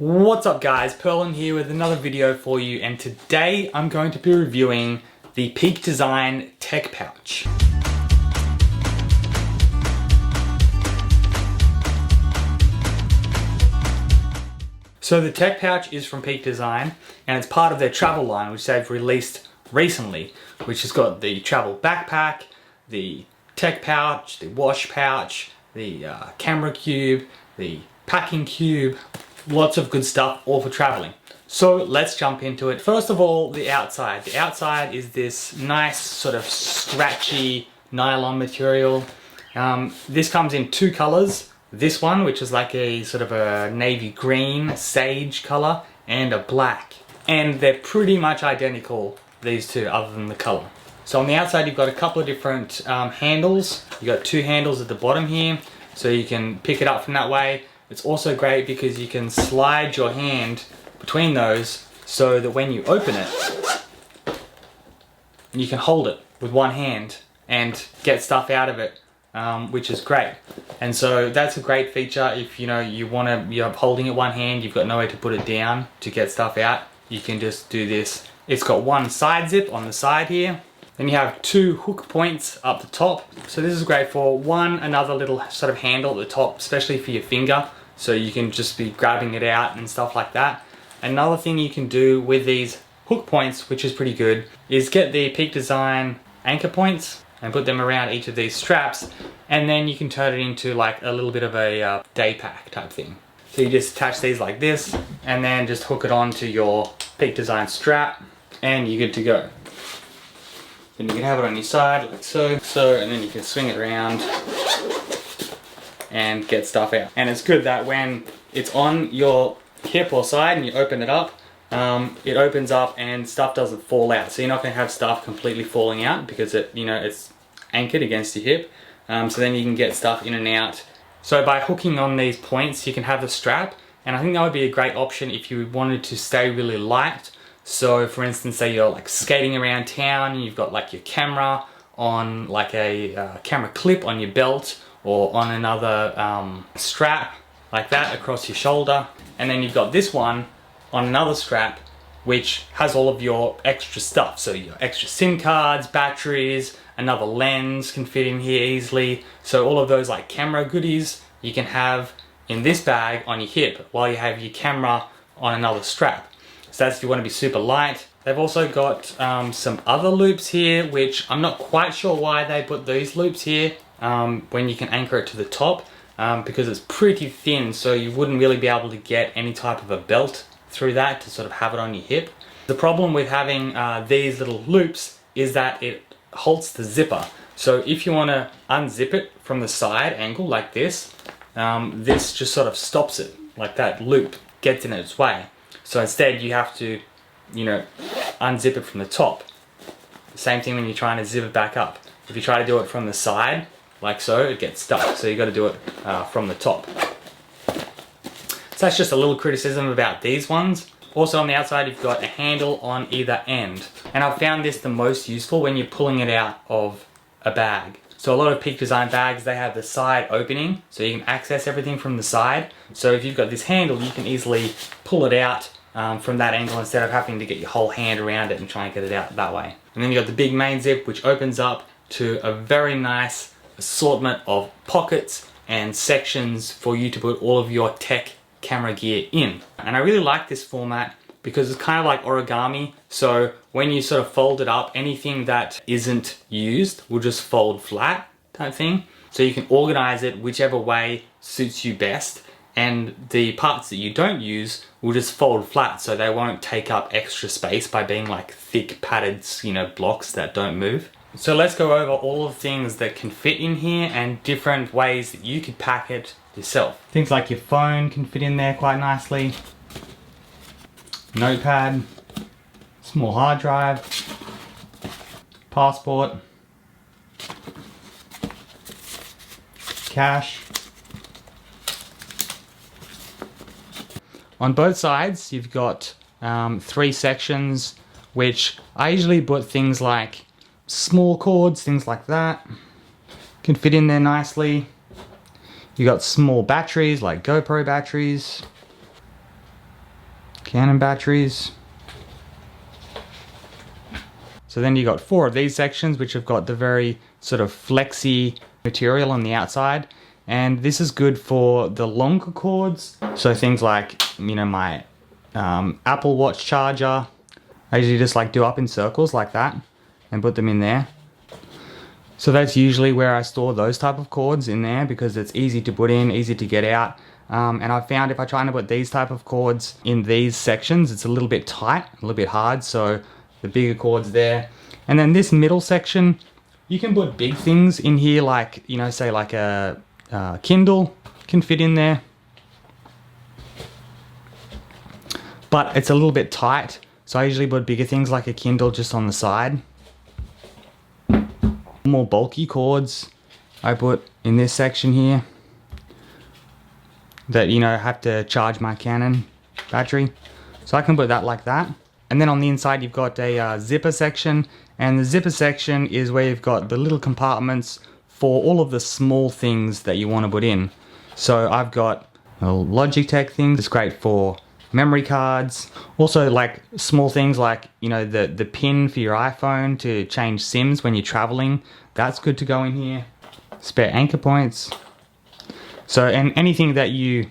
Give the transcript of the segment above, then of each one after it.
What's up guys, Perlin here with another video for you, and today I'm going to be reviewing the Peak Design Tech Pouch. So the Tech Pouch is from Peak Design and it's part of their travel line which they've released recently, which has got the travel backpack, the Tech Pouch, the wash pouch, the camera cube, the packing cube. Lots of good stuff, all for traveling. So let's jump into it. First of all, the outside. The outside is this nice sort of scratchy nylon material. This comes in two colors. This one, which is like a sort of a navy green sage color, and a black. And they're pretty much identical, these two, other than the color. So on the outside you've got a couple of different handles. You've got two handles at the bottom here, so you can pick it up from that way. It's also great because you can slide your hand between those so that when you open it, you can hold it with one hand and get stuff out of it, which is great. And so that's a great feature if you're holding it one hand, you've got no way to put it down to get stuff out. You can just do this. It's got one side zip on the side here. Then you have two hook points up the top. So this is great for another little sort of handle at the top, especially for your finger. So you can just be grabbing it out and stuff like that. Another thing you can do with these hook points, which is pretty good, is get the Peak Design anchor points and put them around each of these straps, and then you can turn it into like a little bit of a day pack type thing. So you just attach these like this and then just hook it onto your Peak Design strap and you're good to go. Then you can have it on your side like so, and then you can swing it around and get stuff out. And it's good that when it's on your hip or side and you open it up, it opens up and stuff doesn't fall out. So you're not going to have stuff completely falling out because it's anchored against your hip. So then you can get stuff in and out. So by hooking on these points, you can have the strap, and I think that would be a great option if you wanted to stay really light. So for instance, say you're like skating around town and you've got like your camera on like a camera clip on your belt, or on another strap like that across your shoulder, and then you've got this one on another strap which has all of your extra stuff. So your extra SIM cards, batteries, another lens can fit in here easily. So all of those like camera goodies you can have in this bag on your hip while you have your camera on another strap. So that's if you want to be super light. They've also got some other loops here, which I'm not quite sure why they put these loops here when you can anchor it to the top, because it's pretty thin, so you wouldn't really be able to get any type of a belt through that to sort of have it on your hip. The problem with having these little loops is that it halts the zipper. So if you want to unzip it from the side angle like this, this just sort of stops it, like that loop gets in its way. So instead you have to unzip it from the top. The same thing when you're trying to zip it back up. If you try to do it from the side, like so, it gets stuck. So you got to do it from the top. So that's just a little criticism about these ones. Also on the outside, you've got a handle on either end. And I've found this the most useful when you're pulling it out of a bag. So a lot of Peak Design bags, they have the side opening, so you can access everything from the side. So if you've got this handle, you can easily pull it out from that angle instead of having to get your whole hand around it and try and get it out that way. And then you've got the big main zip, which opens up to a very nice assortment of pockets and sections for you to put all of your tech camera gear in. And I really like this format because it's kind of like origami. So when you sort of fold it up, anything that isn't used will just fold flat type thing. So you can organize it whichever way suits you best. And the parts that you don't use will just fold flat, so they won't take up extra space by being like thick padded, blocks that don't move. So let's go over all of the things that can fit in here and different ways that you could pack it yourself. Things like your phone can fit in there quite nicely. Notepad, small hard drive, passport, cash. On both sides, you've got 3 sections, which I usually put things like small cords, things like that. Can fit in there nicely. You got small batteries like GoPro batteries. Canon batteries. So then you got 4 of these sections which have got the very sort of flexy material on the outside, and this is good for the longer cords. So things like, you know, my Apple Watch charger, I usually just like do up in circles like that and put them in there. So that's usually where I store those type of cords, in there, because it's easy to put in, easy to get out. And I've found if I try to put these type of cords in these sections, it's a little bit tight, a little bit hard, so the bigger cords there. And then this middle section, you can put big things in here, like, you know, say like a Kindle can fit in there. But it's a little bit tight, so I usually put bigger things like a Kindle just on the side. More bulky cords I put in this section here that, you know, have to charge my Canon battery. So I can put that like that. And then on the inside you've got a zipper section, and the zipper section is where you've got the little compartments for all of the small things that you want to put in. So I've got a Logitech thing that's great for memory cards. Also, like small things like, you know, the pin for your iPhone to change SIMs when you're traveling, that's good to go in here. Spare anchor points. So, and anything that you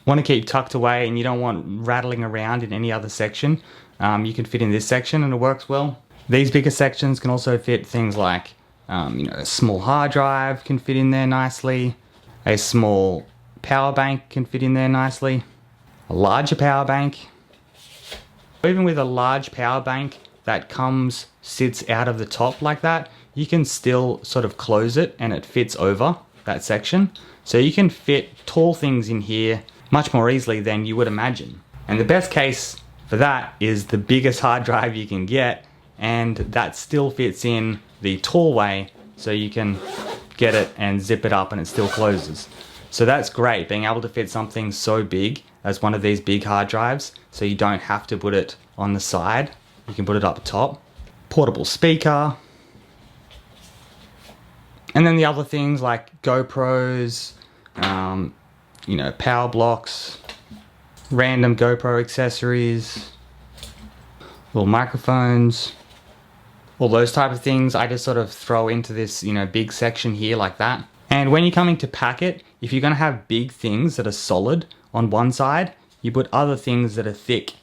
want to keep tucked away and you don't want rattling around in any other section, you can fit in this section and it works well. These bigger sections can also fit things like, you know, a small hard drive can fit in there nicely. A small power bank can fit in there nicely. A larger power bank. Even with a large power bank that sits out of the top like that, you can still sort of close it and it fits over that section. So you can fit tall things in here much more easily than you would imagine. And the best case for that is the biggest hard drive you can get, and that still fits in the tall way, so you can get it and zip it up and it still closes. So that's great, being able to fit something so big as one of these big hard drives, so you don't have to put it on the side, you can put it up top. Portable speaker. And then the other things like GoPros, you know, power blocks, random GoPro accessories, little microphones, all those type of things I just sort of throw into this, you know, big section here like that. And when you're coming to pack it, if you're going to have big things that are solid on one side, you put other things that are thick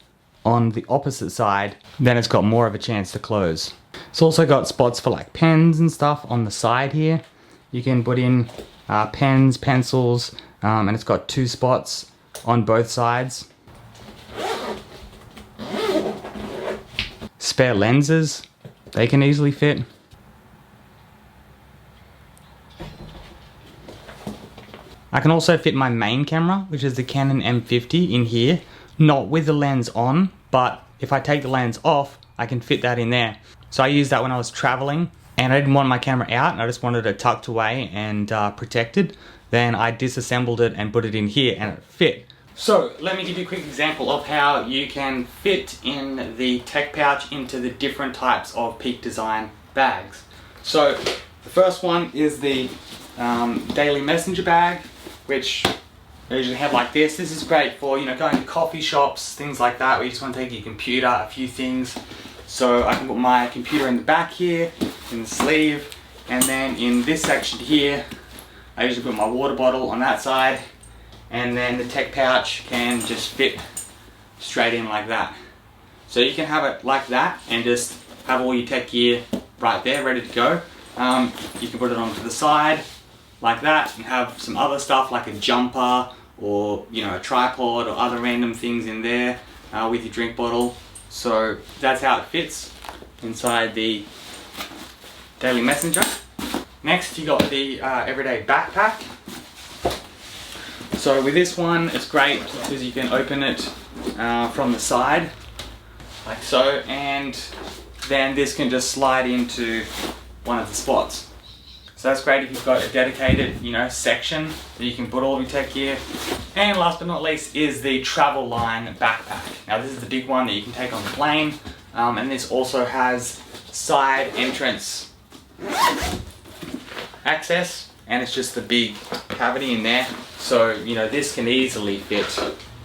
on the opposite side, then it's got more of a chance to close. It's also got spots for like pens and stuff on the side here. You can put in pens, pencils, and it's got 2 spots on both sides. Spare lenses, they can easily fit. I can also fit my main camera, which is the Canon M50, in here, not with the lens on, but if I take the lens off, I can fit that in there. So I used that when I was traveling, and I didn't want my camera out, and I just wanted it tucked away and protected. Then I disassembled it and put it in here, and it fit. So let me give you a quick example of how you can fit in the tech pouch into the different types of Peak Design bags. So the first one is the daily messenger bag, which I usually have like this. This is great for, you know, going to coffee shops, things like that, where you just want to take your computer, a few things. So I can put my computer in the back here, in the sleeve, and then in this section here, I usually put my water bottle on that side, and then the tech pouch can just fit straight in like that. So you can have it like that and just have all your tech gear right there, ready to go. You can put it onto the side like that and have some other stuff like a jumper or, you know, a tripod or other random things in there with your drink bottle. So that's how it fits inside the Daily Messenger. Next you got the everyday backpack. So with this one, it's great because you can open it from the side, like so, and then this can just slide into one of the spots. So that's great if you've got a dedicated, you know, section that you can put all of your tech gear. And last but not least is the Travel Line backpack. Now this is the big one that you can take on the plane, and this also has side entrance access, and it's just the big cavity in there. So, you know, this can easily fit,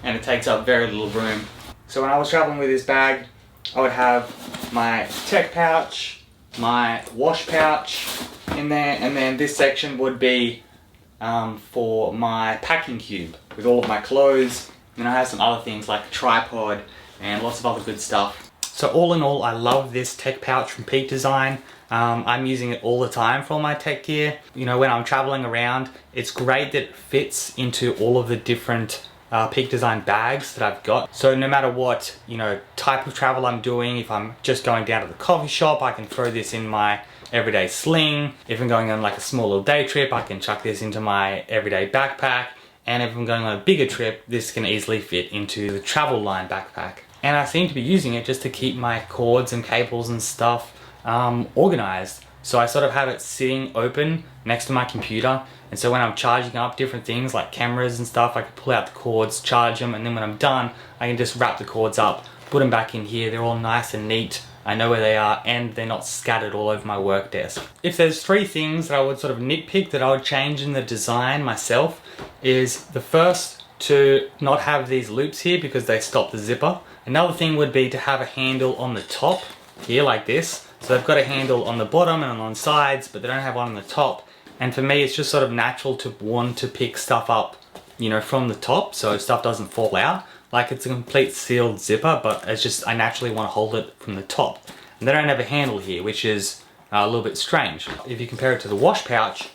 and it takes up very little room. So when I was traveling with this bag, I would have my tech pouch, my wash pouch in there, and then this section would be for my packing cube with all of my clothes. And I have some other things like a tripod and lots of other good stuff. So all in all, I love this tech pouch from Peak Design. I'm using it all the time for all my tech gear. You know, when I'm traveling around, it's great that it fits into all of the different Peak Design bags that I've got. So no matter what, you know, type of travel I'm doing, if I'm just going down to the coffee shop, I can throw this in my everyday sling. If I'm going on like a small little day trip, I can chuck this into my everyday backpack. And if I'm going on a bigger trip, this can easily fit into the travel line backpack. And I seem to be using it just to keep my cords and cables and stuff organized. So I sort of have it sitting open next to my computer, and so when I'm charging up different things like cameras and stuff, I can pull out the cords, charge them, and then when I'm done, I can just wrap the cords up, put them back in here. They're all nice and neat. I know where they are, and they're not scattered all over my work desk. If there's 3 things that I would sort of nitpick that I would change in the design myself, is the first, to not have these loops here because they stop the zipper. Another thing would be to have a handle on the top here like this. So they've got a handle on the bottom and on the sides, but they don't have one on the top. And for me, it's just sort of natural to want to pick stuff up, you know, from the top so stuff doesn't fall out. Like it's a complete sealed zipper, but it's just, I naturally want to hold it from the top. And they don't have a handle here, which is a little bit strange. If you compare it to the wash pouch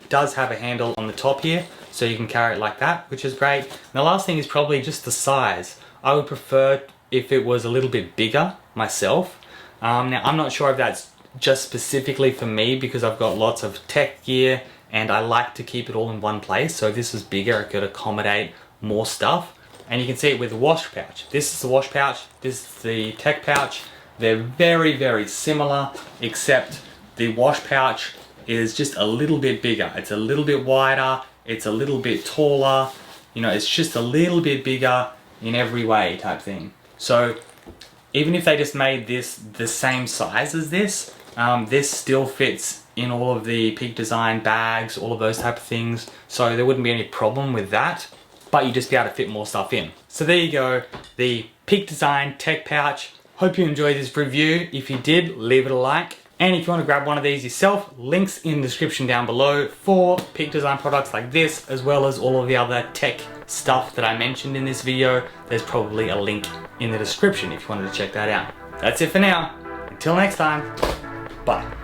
does have a handle on the top here, so you can carry it like that, which is great. And the last thing is probably just the size. I would prefer if it was a little bit bigger myself. Now, I'm not sure if that's just specifically for me because I've got lots of tech gear and I like to keep it all in one place. So if this was bigger, it could accommodate more stuff. And you can see it with the wash pouch. This is the wash pouch, this is the tech pouch. They're very, very similar, except the wash pouch is just a little bit bigger. It's a little bit wider, it's a little bit taller, you know, it's just a little bit bigger in every way type thing. So even if they just made this the same size as this, this still fits in all of the Peak Design bags, all of those type of things. So there wouldn't be any problem with that, but you'd just be able to fit more stuff in. So there you go, the Peak Design tech pouch. Hope you enjoyed this review. If you did, leave it a like. And if you want to grab one of these yourself, links in the description down below for Peak Design products like this, as well as all of the other tech stuff that I mentioned in this video. There's probably a link in the description if you wanted to check that out. That's it for now. Until next time, bye.